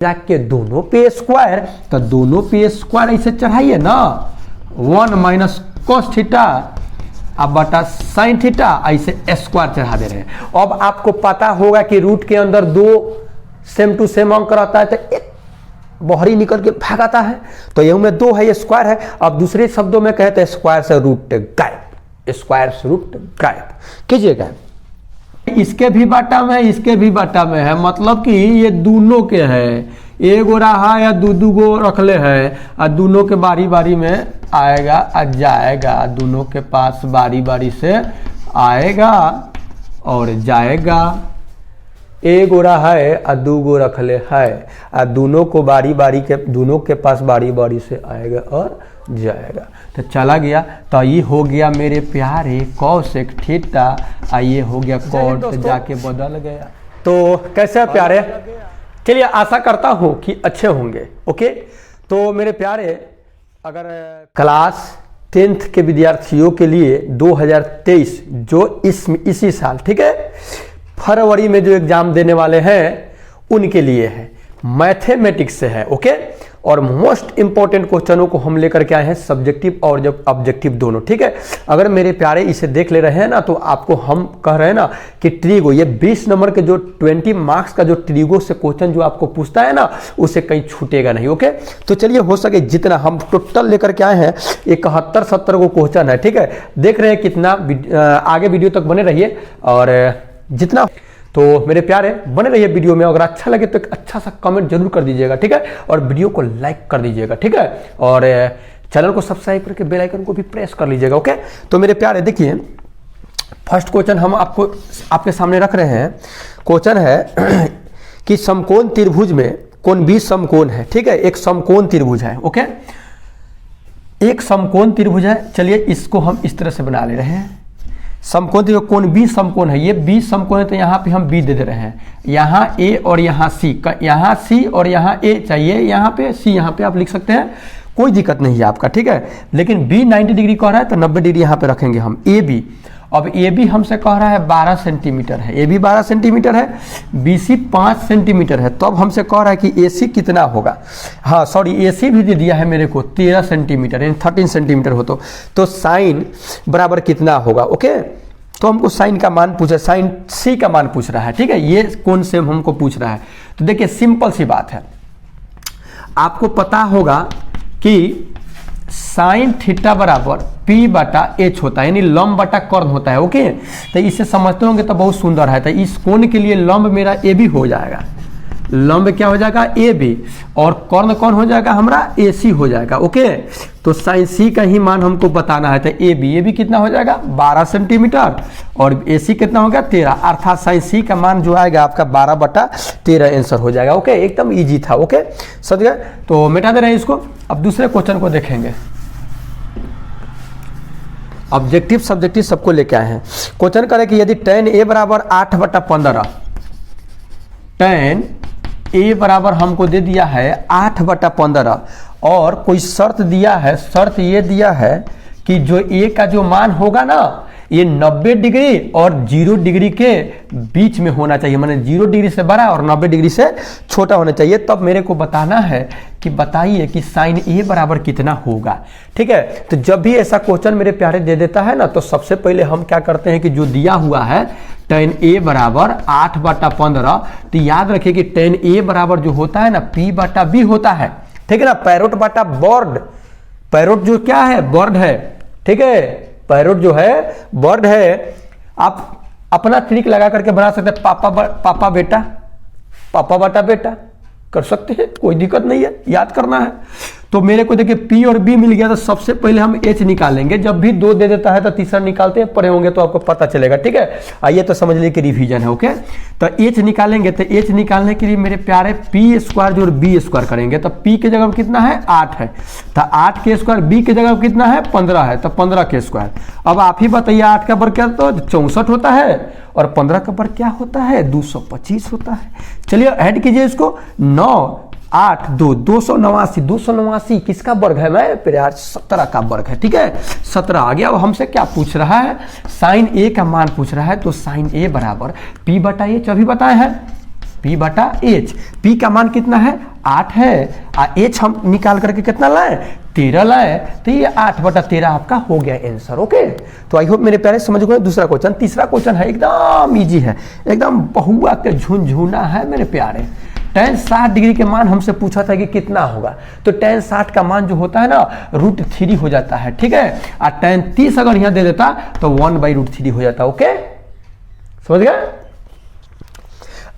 जाके दोनों पे स्क्वायर, तो दोनों पे स्क्वायर ऐसे चढ़ाइए ना, 1 माइनस कॉस थीटा अब बटा साइन थीटा, ऐसे स्क्वायर चढ़ा दे रहे हैं। अब आपको पता होगा कि रूट के अंदर दो सेम टू सेम अंक रहता है, तो एक बाहरी निकल के भागाता है, तो यह में 2 है, ये स्क्वायर है। अब दूसरे शब्दों में कहते हैं स्क्वायर से रूट गायब, स्क्वायर से रूट गायब कीजिएगा। इसके भी बाटा में, इसके भी बाटा में है, मतलब कि ये दोनों के है, एगो रहा या दू गो रखले है, और दोनों के बारी बारी में आएगा और जाएगा, दोनों के पास बारी बारी से आएगा और जाएगा। एगो रहा है और दू गो रखले है, और दोनों को बारी बारी के, दोनों के पास बारी बारी से आएगा और जाएगा, तो चला गया। तो ये हो गया मेरे प्यारे कॉसेक थीटा, और ये हो गया कॉट, तो जाके बदल गया। तो कैसे प्यारे, चलिए आशा करता हूँ कि अच्छे होंगे। ओके, तो मेरे प्यारे, अगर क्लास 10th के विद्यार्थियों के लिए 2023 जो इसी साल, ठीक है, फरवरी में जो एग्जाम देने वाले हैं उनके लिए है, मैथमेटिक्स से है। ओके, और मोस्ट इंपॉर्टेंट क्वेश्चनों को हम लेकर के आए हैं, सब्जेक्टिव और जब ऑब्जेक्टिव दोनों, ठीक है। अगर मेरे प्यारे इसे देख ले रहे हैं ना, तो आपको हम कह रहे हैं ना कि ट्रीगो, ये 20 नंबर के जो 20 मार्क्स का जो ट्रीगो से क्वेश्चन जो आपको पूछता है ना, उसे कहीं छूटेगा नहीं। ओके, तो चलिए हो सके जितना हम टोटल लेकर के आए हैं 71-70 को क्वेश्चन है, ठीक है। देख रहे हैं कितना, आगे वीडियो तक बने रहिए, और जितना तो मेरे प्यारे बने रहिए वीडियो में। अगर अच्छा लगे तो एक अच्छा सा कमेंट जरूर कर दीजिएगा, ठीक है, और वीडियो को लाइक कर दीजिएगा, ठीक है, और चैनल को सब्सक्राइब करके बेल आइकन को भी प्रेस कर लीजिएगा। ओके, तो मेरे प्यारे देखिए, फर्स्ट क्वेश्चन हम आपके सामने रख रहे हैं। क्वेश्चन है कि समकोण त्रिभुज में कोण बी समकोण है, ठीक है, एक समकोण त्रिभुज है। ओके, एक समकोण त्रिभुज है, चलिए इसको हम इस तरह से बना ले रहे हैं। समकोण त्रिभुज कोण बी समकोण है, ये बी समकोण है, तो यहाँ पे हम बी दे दे रहे हैं, यहाँ ए और यहाँ सी, यहाँ सी और यहाँ ए चाहिए, यहाँ पे सी, यहाँ पे आप लिख सकते हैं, कोई दिक्कत नहीं है आपका, ठीक है। लेकिन बी 90 डिग्री कह रहा है, तो 90 डिग्री यहाँ पे रखेंगे हम। ए बी, अब ए बी हमसे कह रहा है 12 सेंटीमीटर है, ए बी 12 सेंटीमीटर है, बी सी 5 सेंटीमीटर है, तो अब हमसे कह रहा है कि ए सी कितना होगा। हाँ सॉरी, ए सी भी दे दिया है मेरे को 13 सेंटीमीटर, यानी 13 सेंटीमीटर हो, तो साइन बराबर कितना होगा। ओके, तो हमको साइन का मान पूछा, साइन सी का मान पूछ रहा है, ठीक है, ये कौन से हमको पूछ रहा है। तो देखिए सिंपल सी बात है, आपको पता होगा कि साइन थीटा बराबर पी बटा एच होता है, यानी लंब बटा कर्ण होता है। ओके, तो इसे समझते होंगे तो बहुत सुंदर है। तो इस कोण के लिए लंब मेरा ए बी हो जाएगा, लंब क्या हो जाएगा ए बी, और कर्ण कौन हो जाएगा हमारा ए सी हो जाएगा। ओके, तो साइन सी का ही मान हमको बताना है, तो ए बी कितना हो जाएगा 12 सेंटीमीटर, और ए सी कितना हो गया 13, अर्थात साइन सी का मान जो आएगा आपका 12/13 आंसर हो जाएगा। ओके, एकदम ईजी था। ओके, समझ गए, तो मिटा दे रहे हैं इसको। अब दूसरे क्वेश्चन को देखेंगे, ऑब्जेक्टिव सब्जेक्टिव सबको लेके आए हैं। क्वेश्चन करें कि यदि tan a बराबर 8/15, tan a बराबर हमको दे दिया है 8/15, और कोई शर्त दिया है, शर्त ये दिया है कि जो a का जो मान होगा ना, ये 90 डिग्री और 0 डिग्री के बीच में होना चाहिए, माने 0 डिग्री से बड़ा और 90 डिग्री से छोटा होना चाहिए। तब मेरे को बताना है कि बताइए कि साइन ए बराबर कितना होगा, ठीक है। तो जब भी ऐसा क्वेश्चन मेरे प्यारे दे देता है ना, तो सबसे पहले हम क्या करते हैं कि जो दिया हुआ है tan ए बराबर 8/15, तो याद रखिए कि tan ए बराबर जो होता है ना P बटा B होता है, ठीक है ना, पैरोट बटा बॉर्ड, पैरोट जो क्या है बॉर्ड है, ठीक है, पैरोट जो है बॉर्ड है। आप अपना ट्रिक लगा करके बना सकते हैं, पापा बेटा, पापा बटा बेटा कर सकते हैं, कोई दिक्कत नहीं है, याद करना है। तो मेरे को देखिए P और B मिल गया, तो सबसे पहले हम H निकालेंगे। जब भी 2 दे देता है तो तीसरा निकालते हैं, पढ़े होंगे तो आपको पता चलेगा, ठीक है। आइए तो समझ लीजिए कि रिवीजन है। ओके, तो H निकालेंगे, तो H निकालने के लिए मेरे प्यारे P स्क्वायर जो B स्क्वायर करेंगे, तो P के जगह कितना है 8 है, तो 8 के स्क्वायर, B के जगह कितना है 15 है, तो 15 के स्क्वायर। अब आप ही बताइए 8 का वर्ग क्या, तो 64 होता है, और 15 का वर्ग क्या होता है 225 होता है। चलिए ऐड कीजिए इसको, 9 8 2 289, 289 किसका वर्ग है, मैं प्यार 17 का वर्ग है, ठीक है, 17 आ गया। अब हमसे क्या पूछ रहा है, साइन ए का मान पूछ रहा है, तो साइन ए बराबर P बटा एच, अभी बताए हैं P बटा एच, P का मान कितना है 8 है और एच हम निकाल करके कितना लाए 13 लाए, तो ये 8/13 आपका हो गया आंसर। ओके, तो आई होप मेरे प्यारे समझ गए। दूसरा क्वेश्चन, तीसरा क्वेश्चन है एकदम इजी है, एकदम बहुआ के झुनझुना है मेरे प्यारे। tan 60 डिग्री के मान हमसे पूछा था कि कितना होगा, तो tan 60 का मान जो होता है ना √3 हो जाता है, ठीक है। और tan 30 अगर यहाँ दे देता तो 1/√3 हो जाता। ओके, समझ गए।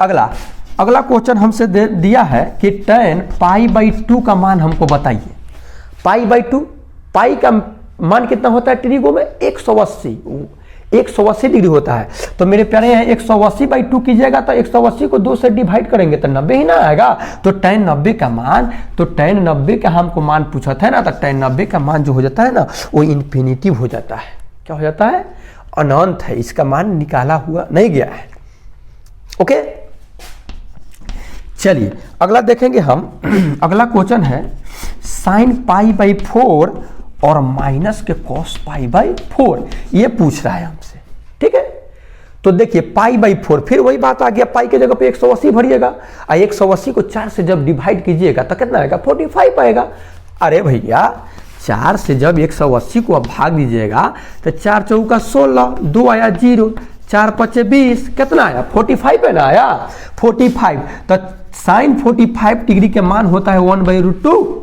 अगला क्वेश्चन हमसे दिया है कि tan π/2 का मान हमको बताइए। π/2, पाई का मान कितना होता है ट्रिगो में 180 डिग्री होता है। तो मेरे प्यारे यहाँ 180/2 कीजिएगा तो 180 को 2 से डिवाइड करेंगे तो 90 ही ना आएगा। तो tan 90 का मान, तो tan 90 का हमको मान पूछा था ना, तो tan 90 का मान जो हो जाता है ना वो इन्फिनिटिव हो जाता है। क्या हो जाता है? अनंत है, इसका मान निकाला हुआ नहीं गया है। ओके, चलिए अगला देखेंगे हम। अगला क्वेश्चन है sin π/4 और माइनस के cos π/4, ये पूछ रहा है हमसे, ठीक है। तो देखिए π/4, फिर वही बात आ गया, पाई के जगह पे 180 भरिएगा और 180 को 4 से जब डिवाइड कीजिएगा तो कितना आएगा 45 आएगा। अरे भैया 4 से जब 180 को आप भाग दीजिएगा तो 4 चौका 16, 2 आया 0, 4 5 20, कितना आया 45 है ना आया 45। तो साइन 45 डिग्री के मान होता है 1/√2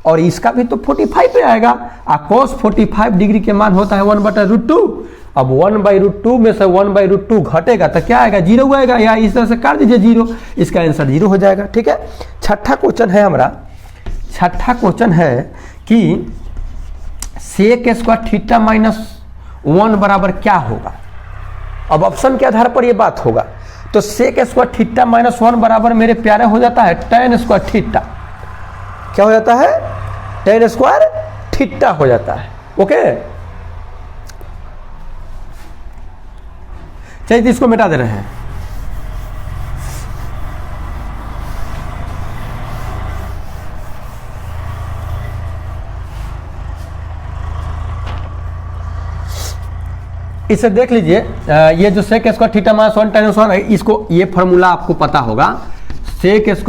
और इसका भी तो 45 पे आएगा। और cos 45 डिग्री के मान होता है 1/√2। अब 1/√2 में से 1/√2 घटेगा तो क्या आएगा 0 आएगा, या इस तरह से काट दीजिए 0, इसका आंसर 0 हो जाएगा, ठीक है। छठा क्वेश्चन है हमारा, छठा क्वेश्चन है कि sec² θ - 1 बराबर क्या होगा। अब ऑप्शन के आधार पर ये बात होगा। तो sec² θ - 1 बराबर मेरे प्यारे हो जाता है tan² θ। क्या हो जाता है? tan² θ हो जाता है। ओके, चलिए इसको मिटा दे रहे हैं। इसे देख लीजिए, ये जो sec² θ - 1 tan 1 है, इसको ये फॉर्मूला आपको पता होगा। sec² θ -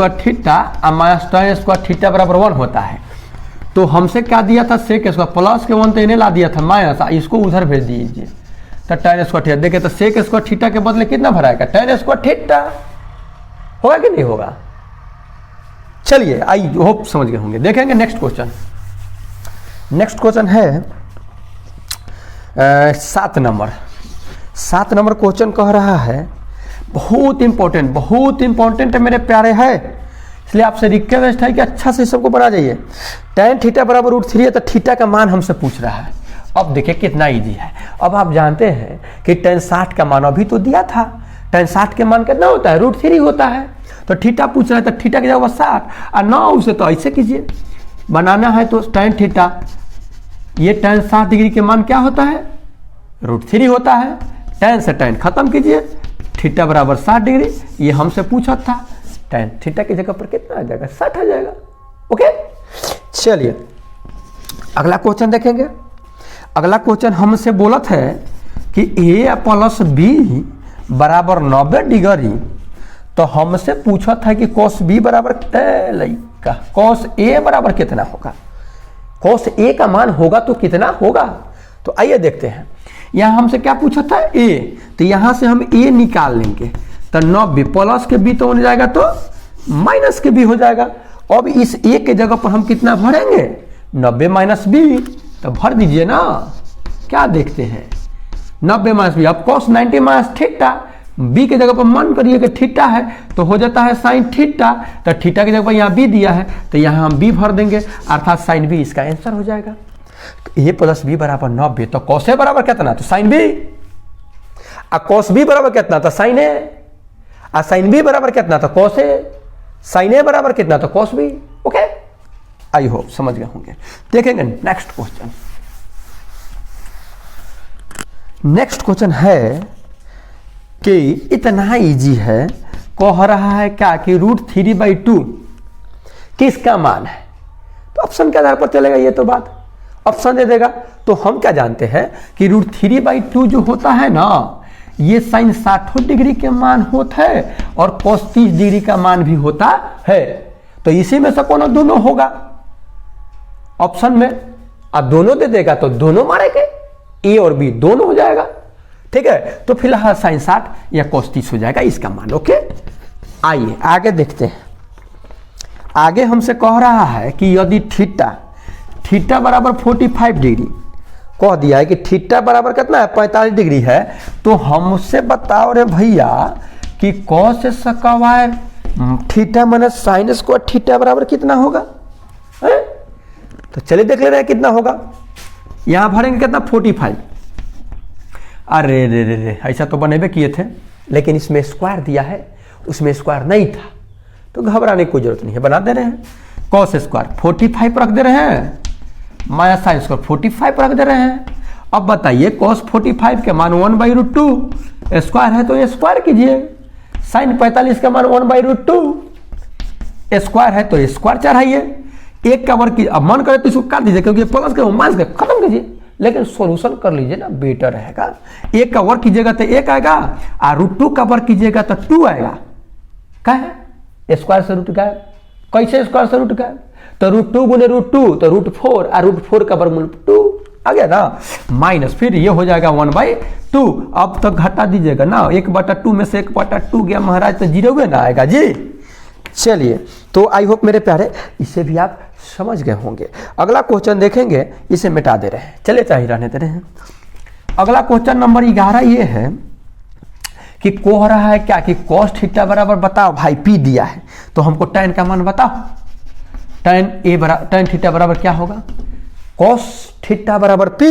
tan² θ बराबर 1 होता है। तो हमसे क्या दिया था sec² प्लस के 1 तो इन्हें ला दिया था माइनस, इसको उधर भेज दीजिए तो tan² θ। देखिए तो sec² θ के बदले कितना भराएगा tan² θ, होगा कि नहीं होगा। चलिए आई होप समझ गए होंगे। देखेंगे नेक्स्ट क्वेश्चन। नेक्स्ट क्वेश्चन है 7 नंबर क्वेश्चन कह रहा है, बहुत इंपॉर्टेंट है मेरे प्यारे है, इसलिए आपसे रिक्वेस्ट है कि अच्छा से सबको बना जाइए। tan θ बराबर √3 है तो थीटा का मान हमसे पूछ रहा है। अब देखिए कितना इजी है। अब आप जानते हैं कि tan 60 का मान अभी तो दिया था, tan 60 के मान कितना होता है √3 होता है। तो थीटा पूछ रहा है तो थीटा की जगह 60 और 9 उसे तो ऐसे कीजिए, बनाना है तो tan θ, ये tan 60 डिग्री के मान क्या होता है √3 होता है। tan से tan खत्म कीजिए, थीटा बराबर 60 डिग्री, ये हमसे पूछा था। tan थीटा की जगह पर कितना आ जाएगा 60 आ जाएगा। ओके, चलिए अगला क्वेश्चन देखेंगे। अगला क्वेश्चन हमसे बोलत है कि a + b बराबर 90 डिग्री। तो हमसे पूछा था कि cos b बराबर cos a बराबर कितना होगा, cos a का मान होगा तो कितना होगा। तो आइए देखते हैं। यहाँ हमसे क्या पूछा था a, तो यहाँ से हम a निकाल लेंगे तो 90 प्लस के b तो हो जाएगा तो माइनस के b हो जाएगा। अब इस a के जगह पर हम कितना भरेंगे 90 - b, तो भर दीजिए ना। क्या देखते हैं 90 - b, अब cos 90 - θ, b के जगह पर मान करिए कि थीटा है तो हो जाता है sin θ। तो थीटा की जगह पर यहाँ b दिया है तो यहाँ हम b भर देंगे, अर्थात sin b इसका आंसर हो जाएगा। a + b बराबर 90, तो cos a बराबर कितना तो sin b, और cos b बराबर कितना तो sin a, और sin b बराबर कितना तो cos a, sin a बराबर कितना तो cos b। Okay, I hope समझ गए होंगे। देखेंगे नेक्स्ट क्वेश्चन। नेक्स्ट क्वेश्चन है कि इतना इजी है, कह रहा है क्या कि √3/2 किसका मान है। तो ऑप्शन के आधार पर चलेगा, ये तो बात ऑप्शन दे देगा। तो हम क्या जानते हैं कि √3/2 जो होता है ना, ये sin 60 डिग्री के मान होता है और cos 30 डिग्री का मान भी होता है। तो इसी में से कोनो दोनों होगा ऑप्शन में, अब दोनों दे देगा तो दोनों मारेंगे, ए और बी दोनों हो जाएगा। ठीक है, तो फिलहाल sin 60 या cos 30 हो जाएगा इसका मान। ओके, आइए आगे देखते हैं। आगे हमसे कह रहा है कि यदि थीटा बराबर 45 डिग्री कह दिया है कि थीटा बराबर कितना है 45 डिग्री है, तो हमसे बताओ रे भैया कि cos square theta minus sine square theta बराबर कितना होगा है? तो चलिए देख ले रहे हैं कितना होगा। यहां भरेंगे कितना 45। अरे रे रे रे, ऐसा तो बनेबे किए थे, लेकिन इसमें स्क्वायर दिया है, उसमें स्क्वायर नहीं था, तो घबराने की कोई जरूरत नहीं है, बना दे रहे हैं। cos स्क्वायर 45 रख दे रहे हैं, माइनस साइन स्क्वायर 45 रख दे रहे हैं। अब बताइए cos 45 के मान 1/√2, स्क्वायर है तो ये स्क्वायर कीजिए, साइन 45 का मान 1/√2, स्क्वायर है तो स्क्वायर चढ़ाइए, एक का वर्ग अब मन करे तो इसको काट दीजिए, क्योंकि प्लस के माइनस के खत्म कीजिए, लेकिन सॉल्यूशन कर लीजिए ना, बेटर रहेगा। एक का वर्ग कीजिएगा तो एक आएगा, और √2 का वर्ग कीजिएगा तो 2 आएगा। क्या है स्क्वायर से रूट गायब, कैसे स्क्वायर से रूट गायब, तो √2 गुने √2 तो √4, और √4 का वर्गमूल 2 आ गया ना, माइनस फिर ये हो जाएगा 1/2। अब तक घटा दीजिएगा ना, 1/2 में से 1/2 गया महाराज, तो 0 ना आएगा जी। चलिए, तो आई होप मेरे प्यारे इसे भी आप समझ गए होंगे। अगला क्वेश्चन देखेंगे, इसे मिटा दे रहे हैं, चलिए चाहिए रहने दे रहे हैं। अगला क्वेश्चन नंबर 11 ये है कि कह रहा है क्या कि cos थीटा बराबर बताओ भाई p दिया है, तो हमको tan का मान बताओ। tan थीटा बराबर क्या होगा, cos थीटा बराबर p,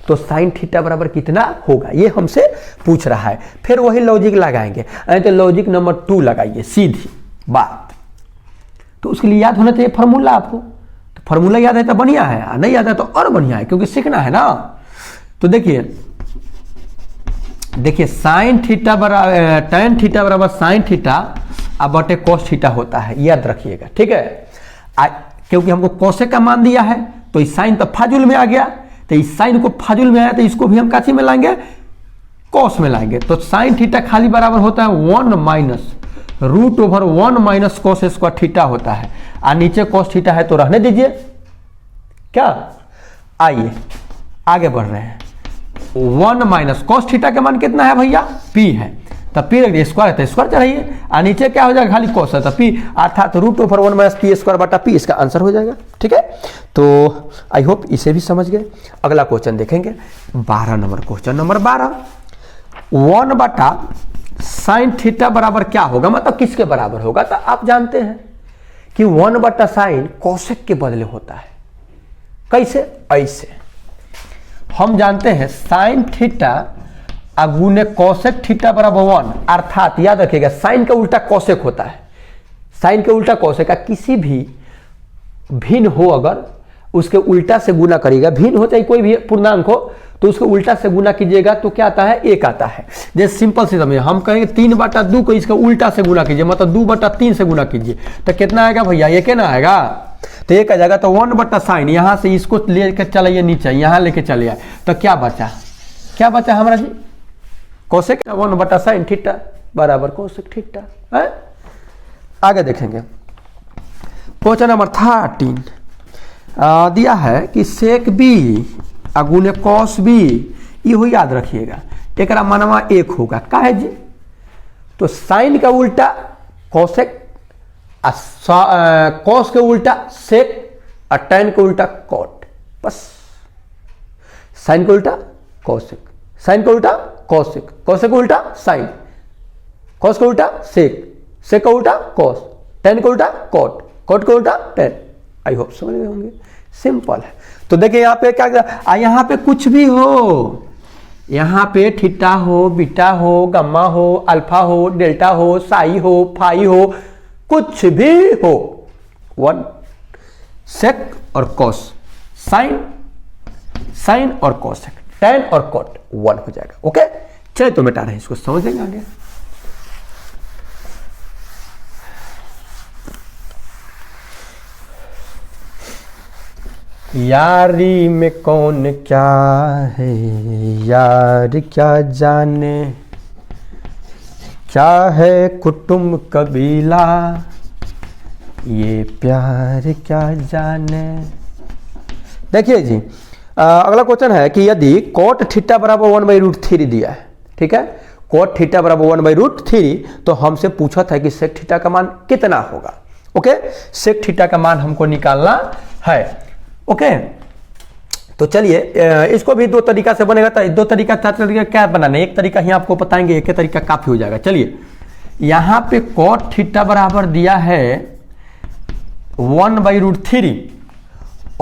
तो sin थीटा बराबर कितना होगा ये हमसे पूछ रहा है। फिर वही लॉजिक लगाएंगे, तो लॉजिक नंबर 2 लगाइए, सीधी बात। तो उसके लिए याद होना चाहिए फॉर्मूला आपको, तो फॉर्मूला याद है तो बढ़िया है, नहीं याद है तो और बढ़िया है, क्योंकि सीखना है ना। तो देखिए साइन थीटा बराबर tan थीटा बराबर साइन थीटा अब बटे cos थीटा होता है, याद रखिएगा। ठीक है, क्योंकि हमको कोसेक का मान दिया है, तो इस साइन तो फाजुल में आ गया, तो इस साइन को फाजुल में आया, तो इसको भी हम काची में लाएंगे, cos में लाएंगे। तो साइन थीटा खाली बराबर होता है 1 minus √1 minus cos square theta होता है, और नीचे cos थीटा है तो रहने दीजिए। क्या, आइए आगे बढ़ रहे हैं। 1 माइनस cos थीटा का मान कितना है भैया, p है, तो p रख दिए, स्क्वायर है तो स्क्वायर चढ़ाइए, और नीचे क्या हो जाएगा, खाली cos है तो p, अर्थात √1 माइनस p स्क्वायर बटा p, इसका आंसर हो जाएगा। ठीक है, तो आई होप इसे भी समझ गए। अगला क्वेश्चन देखेंगे 12 नंबर, क्वेश्चन नंबर 12, 1 बटा साइन थीटा बराबर क्या होगा, मतलब किसके बराबर होगा। तो आप जानते हैं कि 1 बटा साइन कोसेक के बदले होता है, कैसे, ऐसे हम जानते हैं साइन थीटा गुने कोसेक थीटा बराबर 1, अर्थात याद रखिएगा साइन का उल्टा कोसेक होता है, साइन के उल्टा कोसेक का किसी भी भिन्न हो अगर उसके उल्टा से गुना करिएगा, भिन्न हो चाहे कोई भी पूर्णांक हो, तो उसको उल्टा से गुना कीजिएगा तो क्या आता है, 1 आता है। जैसे सिंपल सी समझिए, हम कहेंगे 3/2 को इसका उल्टा से गुना कीजिए, मतलब 2/3 से गुना कीजिए, तो कितना आएगा भैया, 1 ना आएगा, तो 1 आ जाएगा। तो 1 बटा साइन, यहां से इसको लेकर चलाइए नीचे, यहां लेके चले आए, तो क्या बचा, क्या बचा हमारा जी, कोसेक 1 बटा साइन थीटा बराबर कोसेक थीटा है। आगे देखेंगे क्वेश्चन नंबर 13, दिया है कि सेक बी गुने कॉस बी, ये याद रखिएगा, एक मानवा 1 होगा, का है जी, तो साइन का उल्टा कोसेक, कॉस के उल्टा सेक, और टैन के उल्टा कॉट, बस। साइन का उल्टा कोसेक, साइन का उल्टा कोसेक, कोसेक का उल्टा साइन, कॉस का उल्टा सेक, सेक का उल्टा कॉस, टैन का उल्टा कॉट, कॉट का उल्टा टैन। आई होप समझ गए होंगे, सिंपल है। तो देखिए यहाँ पे क्या, यहाँ पे कुछ भी हो, यहाँ पे थीटा हो, बीटा हो, गामा हो, अल्फा हो, डेल्टा हो, साई हो, फाई हो, कुछ भी हो, 1 सेक और कॉस, साइन, साइन और कॉसेक, टैन और कॉट 1 हो जाएगा। ओके, चलिए तो मिटा रहे हैं इसको, समझेंगे आगे। यारी में कौन क्या है, यार क्या जाने, क्या है कुटुंब कबीला, ये प्यार क्या जाने। देखिए जी, अगला क्वेश्चन है कि यदि cot थीटा बराबर 1/√3 दिया है, ठीक है, cot थीटा बराबर 1/√3, तो हमसे पूछा था कि sec थीटा का मान कितना होगा। ओके, sec थीटा का मान हमको निकालना है। ओके, तो चलिए इसको भी दो तरीका से बनेगा। तो दो तरीका, चार तरीका क्या बनाने, एक तरीका ही आपको बताएंगे, एक तरीका काफी हो जाएगा। चलिए यहाँ पे cot थीटा बराबर दिया है 1/√3।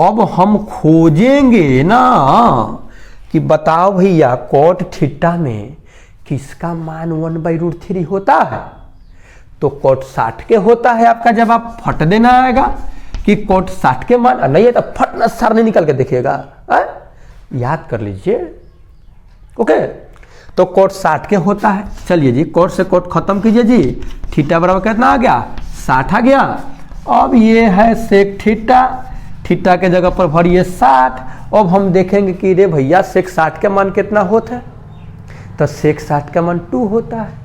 अब हम खोजेंगे ना कि बताओ भैया cot थीटा में किसका मान 1/√3 होता है। तो cot 60 के होता है। आपका जवाब फट देना आएगा कि cot 60 के मान नहीं है तो फटना सारने निकल के देखिएगा, याद कर लीजिए। ओके, तो cot 60 के होता है। चलिए जी, cot से cot खत्म कीजिए जी, थीटा बराबर कितना आ गया, 60 आ गया। अब ये है sec थीटा, थीटा के जगह पर भरिए 60। अब हम देखेंगे कि रे भैया sec 60 के मान कितना होता है। तो sec 60 का मान 2 होता है।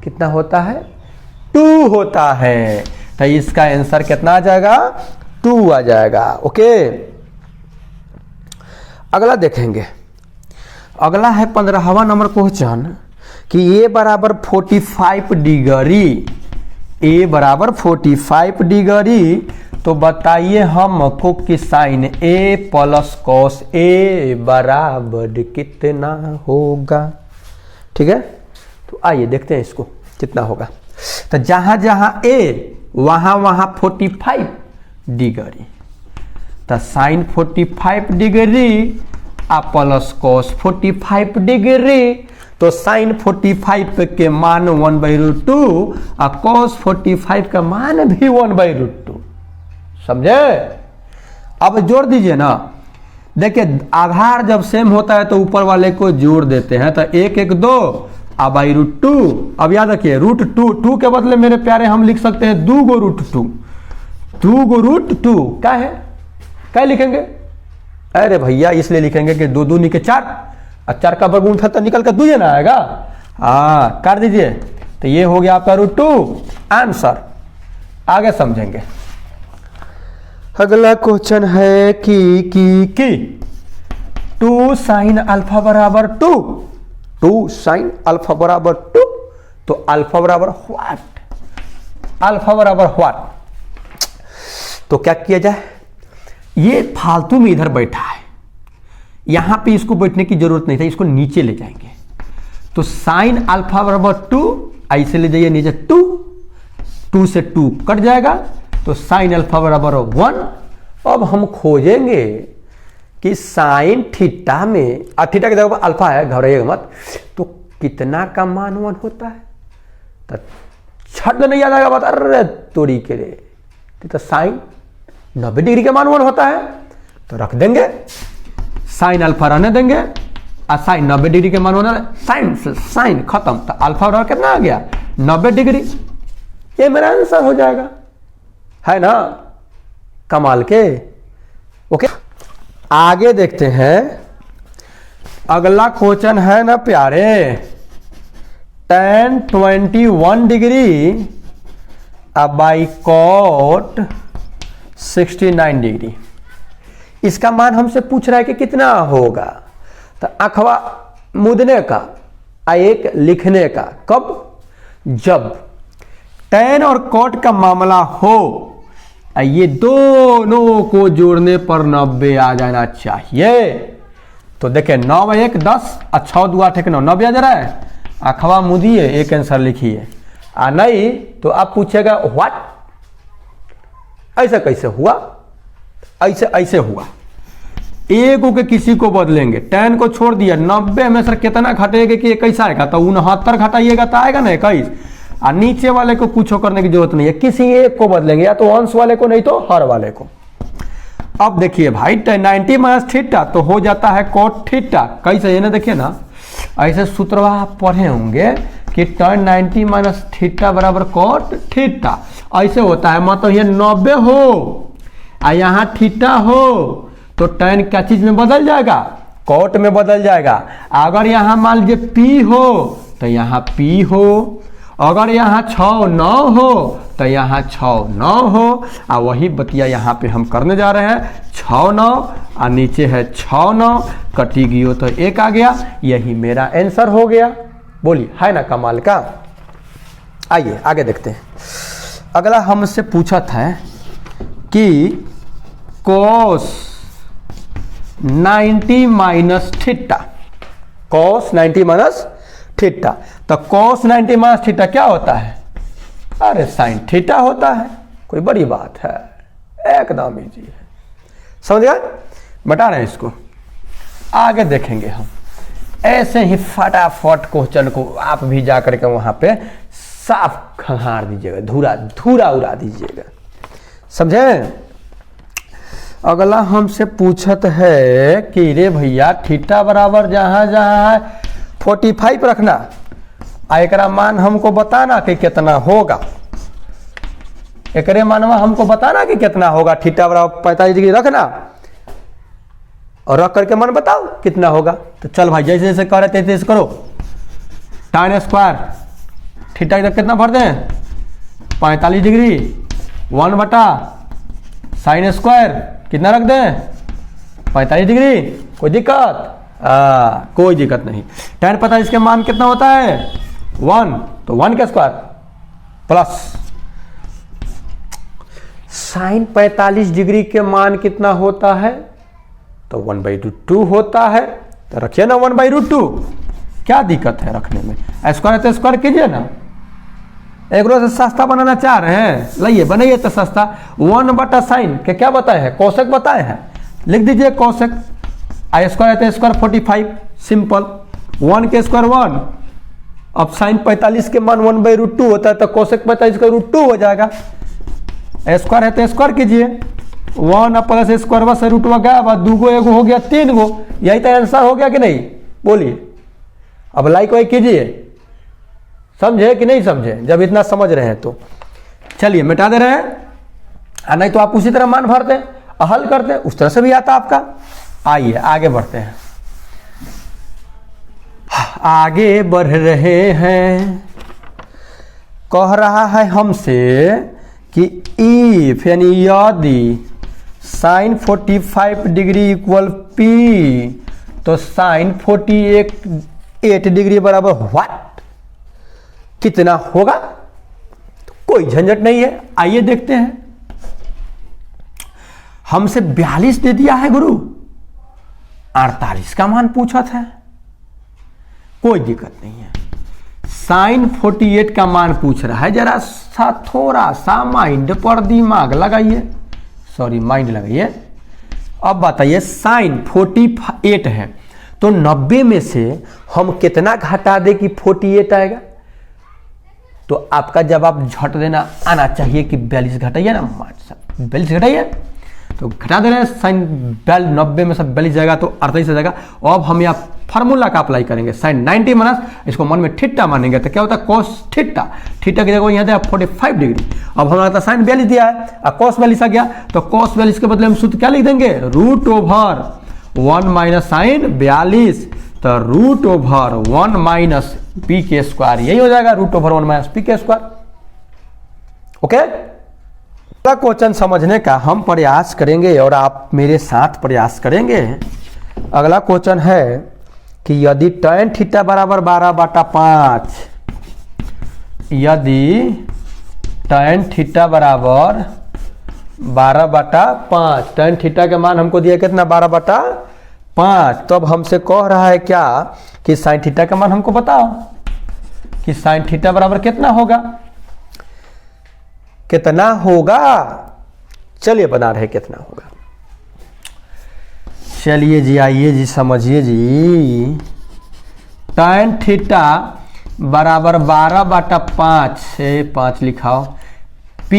कितना होता है, 2 होता है। तो इसका आंसर कितना आ जाएगा, 2 आ जाएगा। ओके, अगला देखेंगे। अगला है 15वां नंबर क्वेश्चन कि a बराबर 45 डिग्री, a बराबर 45 डिग्री। तो बताइए हमको कि sine a plus cos a बराबर कितना होगा। ठीक है, तो आइए देखते हैं इसको कितना होगा। तो जहां जहां a वहां वहां 45 डिग्री, तो साइन 45 डिग्री आ प्लस कॉस 45 डिग्री। तो साइन 45 के मान 1/√2 आ कॉस 45 का मान भी 1/√2। समझे? अब जोड़ दीजिए ना। देखिए आधार जब सेम होता है तो ऊपर वाले को जोड़ देते हैं। तो 1 1 2 √2। अब याद रखिए √2 के बदले मेरे प्यारे हम लिख सकते हैं 2 गो √2। 2 गो √2 क्या है, क्या लिखेंगे? अरे भैया इसलिए लिखेंगे कि 2 2 = 4 और 4 का वर्गमूल तो निकल कर 2 ना आएगा। हाँ, कर दीजिए। तो ये हो गया आपका √2 आंसर। आगे समझेंगे। अगला क्वेश्चन है कि 2 sin अल्फा बराबर 2 sin अल्फा बराबर 2। तो अल्फा बराबर व्हाट, अल्फा बराबर व्हाट। तो क्या किया जाए, ये फालतू में इधर बैठा है, यहां पे इसको बैठने की जरूरत नहीं था, इसको नीचे ले जाएंगे। तो साइन अल्फा बराबर 2, ऐसे ले जाइए नीचे 2 से 2 कट जाएगा। तो साइन अल्फा बराबर 1। अब हम खोजेंगे कि साइन थीटा में, थीटा की जगह पर अल्फा है, घबराइएगा मत, तो कितना का मान 1 होता है। तो छट नहीं याद आएगा बात, अरे तोड़ी के रे, तो साइन 90 डिग्री का मान 1 होता है। तो रख देंगे, साइन अल्फा रहने देंगे और साइन 90 डिग्री के मान होना, साइन खत्म। तो अल्फा बराबर कितना आ गया, 90 डिग्री। ये मेरा आंसर हो जाएगा, है ना, कमाल के। ओके, आगे देखते हैं। अगला क्वेश्चन है ना प्यारे, tan 21 degree by cot 69 degree. इसका मान हमसे पूछ रहा है कि कितना होगा। तो अखवा मुदने का एक लिखने का, कब, जब tan और cot का मामला हो, ये दोनों को जोड़ने पर 90 आ जाना चाहिए। तो देखें 9 1 10 और 6 2 8 1 9, 90 आ जा रहा है। अखवा मुदिए, एक आंसर लिखिए। नहीं तो आप पूछेगा व्हाट, ऐसा कैसे हुआ, ऐसे ऐसे हुआ। एक के किसी को बदलेंगे, tan को छोड़ दिया, 90 में सर कितना घटेगा कि 21 आएगा। तो 69 घटाइएगा तो आएगा ना 21। और नीचे वाले को कुछ करने की जरूरत नहीं है, किसी एक को बदलेंगे, या तो अंश वाले को नहीं तो हर वाले को। अब देखिए भाई 90 माइनस थीटा तो हो जाता है cot थीटा। कैसे, ये ना देखिए ना, ऐसे सूत्र आप पढ़े होंगे कि tan 90 माइनस थीटा बराबर cot थीटा। ऐसे होता है, मतलब ये 90 हो और यहाँ थीटा हो तो tan क्या चीज में बदल जाएगा, cot में बदल जाएगा। अगर यहाँ मान लीजिए P हो तो यहाँ P हो, अगर यहाँ 6 9 हो तो यहाँ 6 9 हो, और वही बतिया यहाँ पे हम करने जा रहे हैं। 6 9 और नीचे है 6 9, कटी गई हो तो 1 आ गया, यही मेरा आंसर हो गया। बोलिए है ना कमाल का। आइए आगे देखते हैं। अगला हमसे पूछा था कि cos 90 minus theta, cos 90 minus theta, तो cos 90 माइनस थीटा क्या होता है? अरे साइन थीटा होता है, कोई बड़ी बात है, एकदम इजी है। समझ गए? बता रहे हैं इसको, आगे देखेंगे हम। ऐसे ही फटाफट क्वेश्चन को आप भी जा करके वहां पे साफ खंगार दीजिएगा, धूरा धूरा उड़ा दीजिएगा। समझे? अगला हमसे पूछत है कि रे भैया थीटा बराबर जहां जहां है 45 रखना, एकरा मान हमको बताना कि कितना होगा। एकरे मानवा हमको बताना कि कितना होगा। थीटा बराबर 45 डिग्री रखना और रख करके मान बताओ कितना होगा। तो चल भाई जैसे जैसे कर रहे थे तैसे करो। tan स्क्वायर थीटा कितना भर दें? 45 डिग्री 1 बटा साइन स्क्वायर कितना रख दें? 45 डिग्री। कोई दिक्कत? कोई दिक्कत नहीं। tan पता है इसके मान कितना होता है? 1, तो 1 का स्क्वायर प्लस साइन 45 डिग्री के मान कितना होता है? तो 1/√2 होता है। तो रखिए ना 1/√2, क्या दिक्कत है रखने में? स्क्वायर है तो स्क्वायर कीजिए ना। एक रोज सस्ता बनाना चाह रहे हैं, लाइए बनाइए तो सस्ता। 1 बटा साइन के क्या बताए हैं? कोसेक बताए हैं, लिख दीजिए कोसेक। आई स्क्वायर है तो स्क्वायर 45, सिंपल। 1 के स्क्वायर 1, अब साइन 45 के मान 1/√2 होता है, तो कोसेक 45 का √2 हो जाएगा। स्क्वायर है तो स्क्वायर कीजिए। 1 प्लस स्क्वायर बस रूट गया, अब 2 गो 1 हो गया 3 गो, यही तो आंसर हो गया कि नहीं? बोलिए। अब लाइक वाइक कीजिए। समझे कि नहीं समझे? जब इतना समझ रहे हैं तो चलिए मिटा दे रहे हैं, और नहीं तो आप उसी तरह मान भरते हल करते, उस तरह से भी आता आपका। आइए आगे बढ़ते हैं। आगे बढ़ रहे हैं। कह रहा है हमसे कि इफ यानी यदि साइन 45 डिग्री इक्वल पी, तो साइन 48 डिग्री बराबर व्हाट कितना होगा? तो कोई झंझट नहीं है, आइए देखते हैं। हमसे 42 दे दिया है गुरु, 48 का मान पूछा था, कोई दिक्कत नहीं है। साइन 48 का मान पूछ रहा है, जरा सा थोड़ा सा माइंड पर दिमाग लगाइए, सॉरी माइंड लगाइए। अब बताइए साइन 48 है, तो 90 में से हम कितना घटा दे कि 48 आएगा? तो आपका जवाब झट देना आना चाहिए कि 42 घटाइए ना, 42 घटाइए, तो घटा दे रहे हैं। साइन 90 में से 42 जाएगा तो 48 आ जाएगा। अब हम यहाँ फार्मूला का अप्लाई करेंगे। साइन 90 माइनस, इसको मन में थीटा मानेंगे, तो क्या होता है? Cos theta. थीटा की जगह यहाँ दिया 45 डिग्री। अब हमारा साइन 42 दिया है और कोस 42 आ गया, तो कोस 42 के बदले हम सूत्र क्या लिख देंगे? √1 माइनस साइन 42, तो √1 माइनस पी के स्क्वायर, यही हो जाएगा √1 माइनस पी के स्क्वायर। ओके, अगला क्वेश्चन समझने का हम प्रयास करेंगे और आप मेरे साथ प्रयास करेंगे। अगला क्वेश्चन है कि यदि tan थीटा बराबर 12/5, यदि tan थीटा बराबर 12/5, tan थीटा के मान हमको दिया कितना? 12/5। तो अब हमसे कह रहा है क्या कि साइन थीटा का मान हमको बताओ कि साइन थीटा बराबर कितना होगा? कितना होगा? चलिए बना रहे कितना होगा। चलिए जी, आइए जी, समझिए जी। tan थीटा बराबर 12/5 से 5 लिखाओ, P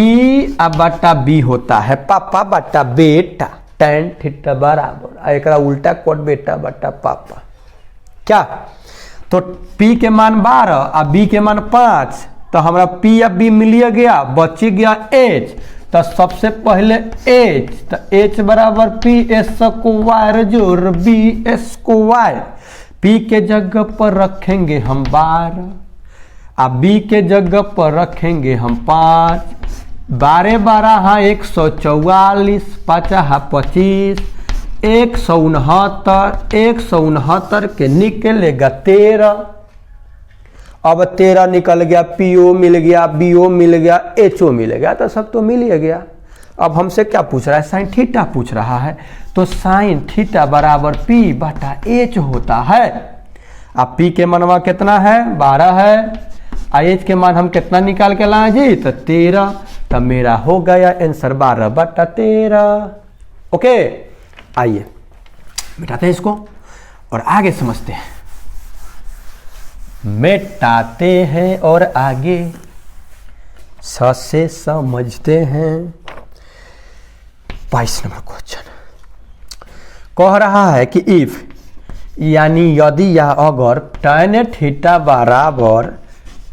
बटा B होता है पापा बटा बेटा। tan थीटा बराबर एक उल्टा कोट बेटा बटा पापा, क्या? तो P के मान 12 और B के मान 5, तो हमारा P या B मिल गया, बच गया H। तो सबसे पहले H, तो H बराबर PS स्क्वायर जोड़ BS स्क्वायर। P के जगह पर रखेंगे हम 12 अब बी के जगह पर रखेंगे हम 5, 12 12 हाँ 144, 5 हाँ 25, 169, 169 के निकलेगा 13। अब 13 निकल गया, पीओ मिल गया, बीओ मिल गया, एचओ मिल गया, तो सब तो मिल ही गया। अब हमसे क्या पूछ रहा है? साइन थीटा पूछ रहा है, तो साइन थीटा बराबर पी बटा एच होता है। अब पी के मनवा कितना है? 12 है। एच के मान हम कितना निकाल के लाए जी? तो 13। तब मेरा हो गया आंसर 12 बटा 13। ओके, आइए मिटाते हैं इसको और आगे समझते हैं, मिटाते हैं और आगे से समझते हैं। 22 नंबर क्वेश्चन कह रहा है कि इफ यानी यदि या अगर tan थीटा बराबर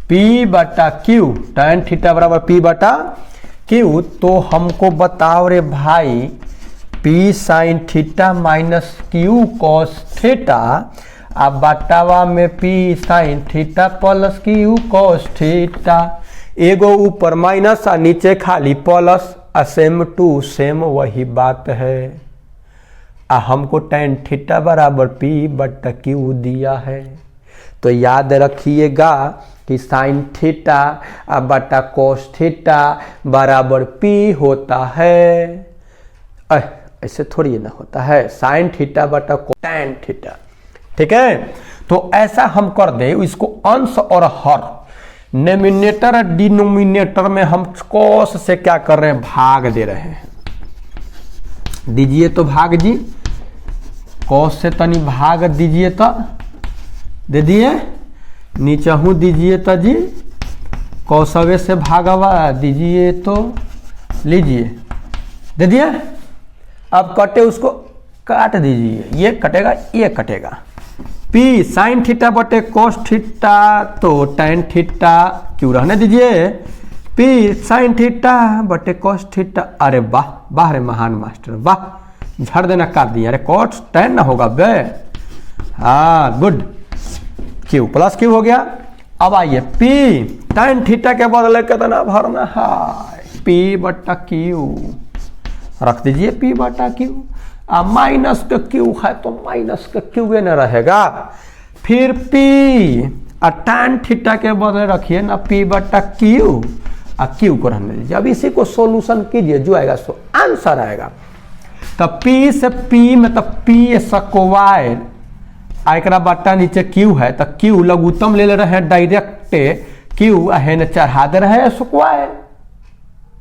पी बटा क्यू, tan थीटा बराबर पी बटा क्यू, तो हमको बताओ रे भाई P sine theta minus Q cos theta, अब बटावा में P sine theta plus Q cos theta, एगो ऊपर माइनस और नीचे खाली प्लस, सेम टू सेम वही बात है। हमको tan थीटा बराबर पी बटा क्यू दिया है, तो याद रखिएगा कि साइन थीटा बटा कोस थीटा बराबर पी होता है। ऐसे थोड़ी ना होता है, साइन थीटा बटा tan थीटा, ठीक है। तो ऐसा हम कर दे, इसको अंश और हर, नोमिनेटर और डिनोमिनेटर में हम कोस से क्या कर रहे हैं? भाग दे रहे हैं। दीजिए तो भाग जी, कोस से तनी भाग दीजिए तो दे दिए, नीचे हूँ दीजिए तो जी, कौसवे से भागवा दीजिए तो लीजिए, दे दिए। अब कटे उसको काट दीजिए, ये कटेगा ये कटेगा। पी साइन थीटा बटे कोस थीटा, तो tan थीटा क्यों रहने दीजिए, पी साइन थीटा बटे कोस थीटा। अरे वाह वाह रे महान मास्टर, वाह, झड़ देना काट दिया। अरे कोस tan ना होगा बे, हाँ गुड, क्यू प्लस क्यू हो गया। अब आइए पी tan थीटा के बदले कितना भरना है? पी बटा क्यू रख दीजिए, पी बटा क्यू। अब माइनस का क्यू है तो माइनस का क्यू न रहेगा, फिर पी tan थीटा के बदले रखिए ना पी बटा क्यू, क्यू को रहने दीजिए। अब इसी को सोल्यूशन कीजिए, जो आएगा सो आंसर आएगा। तब पी से पी में तब पी स्क्वायर, एक बट्टा नीचे क्यू है तो क्यू लघुत्तम ले रहे हैं डायरेक्ट, क्यू है चढ़ा दे रहे हैं स्क्वायर,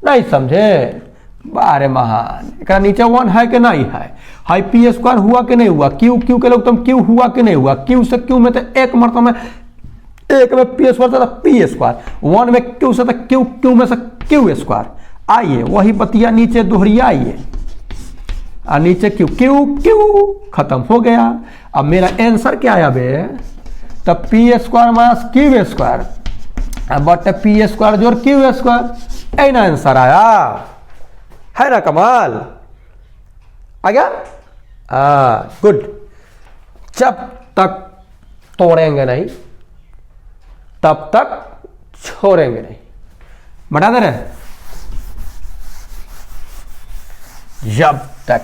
नहीं समझे? बारे महान, एक नीचे 1 है कि नहीं है? हाई पी स्क्वायर हुआ कि नहीं हुआ? क्यू क्यू के लघुत्तम क्यू हुआ कि नहीं हुआ? क्यू से क्यू में तो एक मतलब में, एक में पी स्क्वायर था पी स्क्वायर, 1 में क्यू से क्यू, क्यू में से क्यू स्क्वायर। आइए वही बतिया नीचे दोहरियाइए, नीचे क्यू क्यू क्यू खत्म हो गया। अब मेरा आंसर क्या आया बे? तब P square minus Q square but P square जोड़ क्यू स्क्वायर, ऐ ना आंसर आया है ना? कमाल आ गया। गुड। जब तक तोड़ेंगे नहीं तब तक छोड़ेंगे नहीं, बता दे रहे, जब तक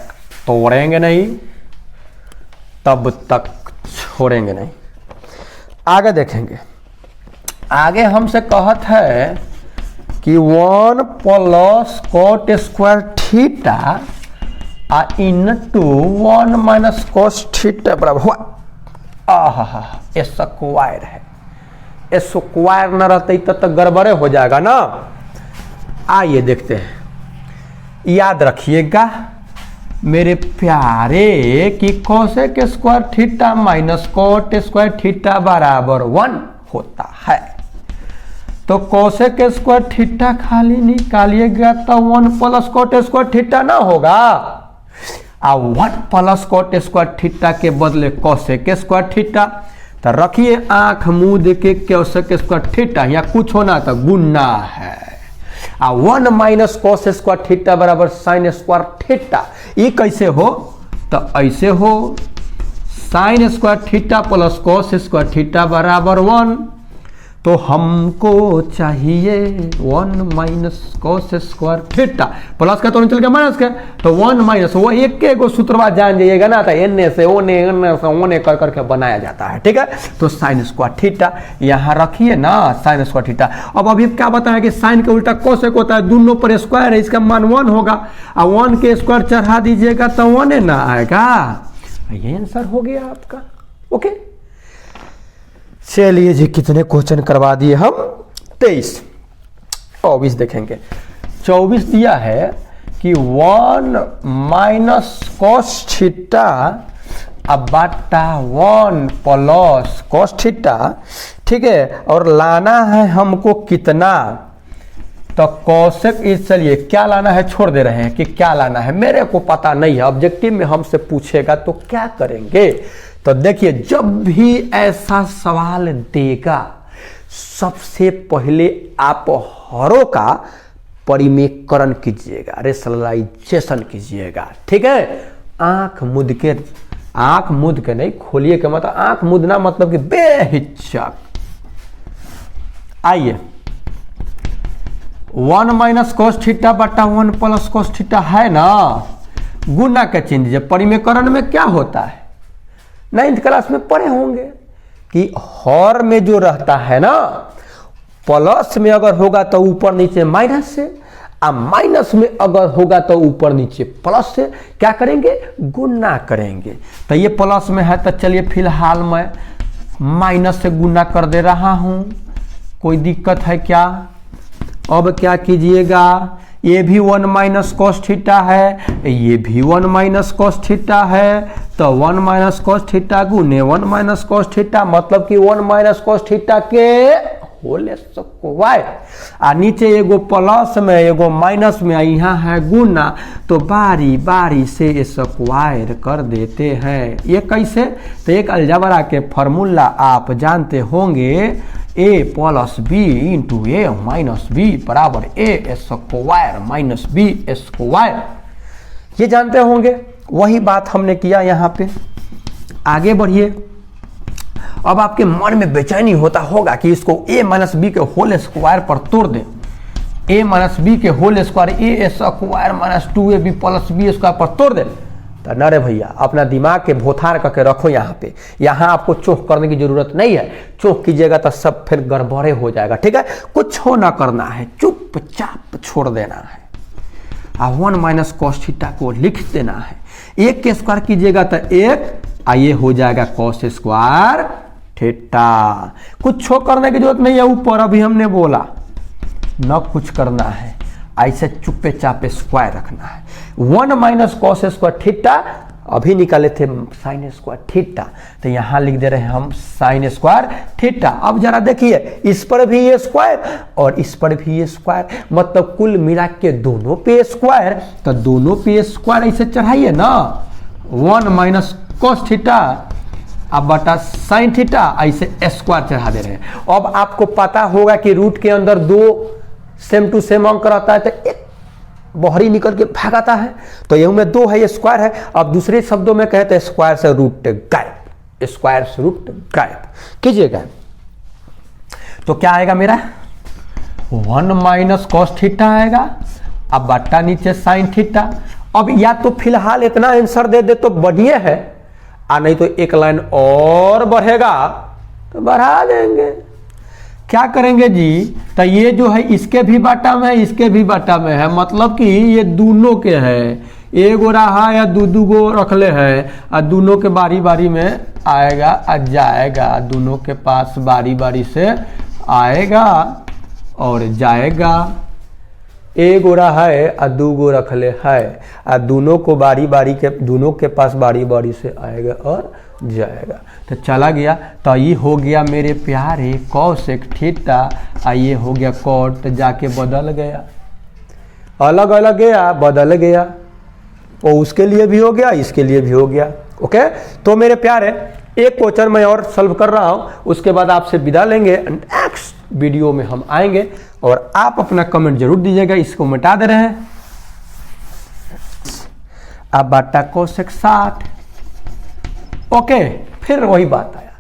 तोड़ेंगे नहीं तब तक छोड़ेंगे नहीं। आगे देखेंगे, आगे हमसे कहत है कि 1 plus coat square theta into 1 minus cos theta बराबर हुआ स्क्वायर है। स्क्वायर न रहते तो गड़बड़े हो जाएगा ना। आइए देखते हैं, याद रखिएगा मेरे प्यारे कि cosec square theta minus cot square theta बराबर 1 होता है। तो कोसेक स्क्वायर थीटा खाली निकालिएगा तो 1 प्लस कोट स्क्वायर थीटा ना होगा। 1 प्लस कोट स्क्वायर थीटा के बदले कोसेक स्क्वायर थीटा, तो रखिए आंख मुंह देके कोसेक स्क्वायर थीटा, यहाँ कुछ होना तो गुना है। 1 माइनस कोस स्क्वायर थीटा बराबर साइन स्क्वायर थीटा। ये कैसे हो? तो ऐसे हो, sine square theta plus cos square theta बराबर 1। तो हमको चाहिए 1 minus cos square theta, plus का तो नहीं चल गया माइनस का, तो 1 माइनस वो एक के को सूत्रवा जान जाइएगा ना, तो एन से ओने कर करके बनाया जाता है, ठीक है। तो साइन स्क्वायर थीटा यहाँ रखिए ना, साइन स्क्वायर थीटा। अब अभी क्या बताया कि साइन के उल्टा कोसेक होता है, दोनों पर स्क्वायर है, इसका मान 1 होगा, और 1 के स्क्वायर चढ़ा दीजिएगा तो 1 ना आएगा। ये आंसर हो गया आपका। ओके, चलिए जी, कितने क्वेश्चन करवा दिए हम? 23। 24 देखेंगे। 24 दिया है कि 1 माइनस कॉस थीटा अब बटा 1 प्लस कॉस थीटा, ठीक है। और लाना है हमको कितना, तो कौशिक इस, चलिए क्या लाना है छोड़ दे रहे हैं कि क्या लाना है, मेरे को पता नहीं है, ऑब्जेक्टिव में हमसे पूछेगा तो क्या करेंगे। तो देखिए, जब भी ऐसा सवाल देगा सबसे पहले आप हरों का परिमेयकरण कीजिएगा, रेशनलाइजेशन कीजिएगा, ठीक है। आंख मूंद के नहीं, खोलिए के मतलब आंख मूंदना मतलब कि बेहिचक। आइए, 1 माइनस कॉस थीटा बटा 1 प्लस कॉस थीटा है ना, गुना का चिन्ह दीजिए। परिमेयकरण में क्या होता है, 9th क्लास में पढ़े होंगे कि हर में जो रहता है ना, प्लस में अगर होगा तो ऊपर नीचे माइनस से, और माइनस में अगर होगा तो ऊपर नीचे प्लस से क्या करेंगे, गुना करेंगे। तो ये प्लस में है तो चलिए फिलहाल मैं माइनस से गुना कर दे रहा हूं, कोई दिक्कत है क्या? अब क्या कीजिएगा, ये भी 1 माइनस कॉस थीटा है, ये भी 1 माइनस कॉस थीटा है, तो 1 माइनस कॉस थीटा गुने 1 माइनस कॉस थीटा, मतलब कि 1 माइनस कॉस थीटा के होल स्क्वायर। आ नीचे एगो प्लस में एगो माइनस में, यहाँ है गुना, तो बारी बारी से स्क्वायर कर देते हैं। ये कैसे, तो एक अलजबरा के फॉर्मूला आप जानते होंगे, a plus B into A minus B बराबर A square minus B square, ये जानते होंगे। वही बात हमने किया यहाँ पे। आगे बढ़िए। अब आपके मन में बेचैनी होता होगा कि इसको a माइनस बी के होल स्क्वायर पर तोड़ दें, a माइनस बी के whole square A square minus 2ab plus B square पर तोड़ दें। तो नरे भैया, अपना दिमाग के भोथार करके रखो यहाँ पे, यहाँ आपको चोख करने की जरूरत नहीं है। चोख कीजिएगा तो सब फिर गड़बड़े हो जाएगा, ठीक है। कुछ हो ना करना है, चुपचाप छोड़ देना है। 1 माइनस कॉस थीटा को लिख देना है, 1 के स्क्वायर कीजिएगा तो 1, ये हो जाएगा कॉस स्क्वायर थीटा। कुछ हो करने की जरूरत नहीं है, ऊपर अभी हमने बोला न कुछ करना है, ऐसे चुप्पे चापे स्क्वायर रखना है। 1 माइनस कॉस स्क्वायर थीटा, अभी निकाले थे साइन स्क्वायर थीटा, तो यहां लिख दे रहे हैं हम साइन स्क्वायर थीटा। अब जरा देखिए, इस पर भी ये स्क्वायर और इस पर भी ये स्क्वायर, मतलब कुल मिला के दोनों पे स्क्वायर, तो दोनों पे स्क्वायर ऐसे चढ़ाइए ना, 1 माइनस कॉस थीटा अब बटा साइन थीटा, ऐसे स्क्वायर चढ़ा दे रहे हैं। अब आपको पता होगा कि रूट के अंदर 2 सेम टू सेम अंक रहता है, तो एक बहरी निकल के भागाता है, तो यह में 2 है, ये स्क्वायर है। अब दूसरे शब्दों में कहते हैं स्क्वायर से रूट गायब, स्क्वायर से रूट गायब कीजिएगा। तो क्या आएगा मेरा, 1 माइनस कॉस थीटा आएगा, अब बट्टा नीचे साइन थीटा। अब या तो फिलहाल इतना आंसर दे दे तो बढ़िया है, नहीं तो एक लाइन और बढ़ेगा तो बढ़ा देंगे। क्या करेंगे जी, तो ये जो है इसके भी बाटा में है, इसके भी बाटा में है, मतलब कि ये दोनों के है, एगो रहा या दो गो रखले है, और दोनों के बारी बारी में आएगा और जाएगा, दोनों के पास बारी बारी से आएगा और जाएगा। एगो रहा है और 2 गो रखले है, और दोनों को बारी बारी के, दोनों के पास बारी बारी से आएगा और जाएगा, तो चला गया। तो ये हो गया मेरे प्यारे कॉसेक थीटा, ये हो गया कॉट, तो जाके बदल गया, अलग अलग गया बदल गया, और उसके लिए भी हो गया, इसके लिए भी हो गया। ओके, तो मेरे प्यारे एक क्वेश्चन मैं और सॉल्व कर रहा हूं, उसके बाद आपसे विदा लेंगे। नेक्स्ट वीडियो में हम आएंगे, और आप अपना कमेंट जरूर दीजिएगा। इसको मिटा दे रहे हैं, अब बाटा कोसेक 60। ओके, फिर वही बात आया,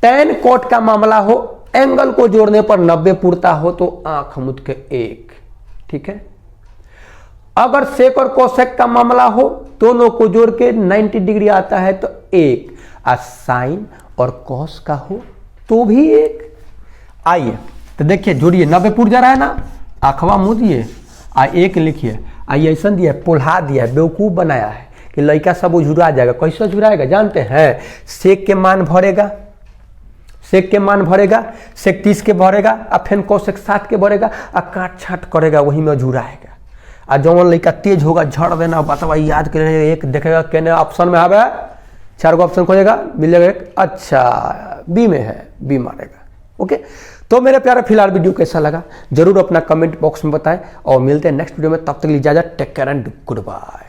tan कोट का मामला हो एंगल को जोड़ने पर 90 पूरता हो तो आंख मूंद के 1, ठीक है। अगर सेक और कोसेक का मामला हो, दोनों को जोड़ के 90 डिग्री आता है तो 1, और साइन और कॉस का हो तो भी 1। आइए तो देखिए, जोड़िए, 90 पूर जा रहा है ना, आंखवा मूदिए आ 1 लिखिए। आइए ऐसा दिया, पोल्हा दिया, बेवकूफ बनाया है कि लड़का सब झुरा जाएगा। कैसे झुराएगा जानते हैं? सेक के मान भरेगा, सेक के मान भरेगा, सेक 30 के भरेगा, और फिर कोसेक 60 के भरेगा, और काट छाट करेगा, वही में झुराएगा। और जौन लड़का तेज होगा झड़ देना, बतवा याद कर, एक देखेगा कहने ऑप्शन में आवे, 4 गो ऑप्शन खोजेगा, मिलेगा एक, अच्छा बी में है, बी मारेगा। ओके, तो मेरे प्यारे फिलहाल वीडियो कैसा लगा जरूर अपना कमेंट बॉक्स में बताएं, और मिलते हैं नेक्स्ट वीडियो में। तब तक इजाजत, take care and good bye.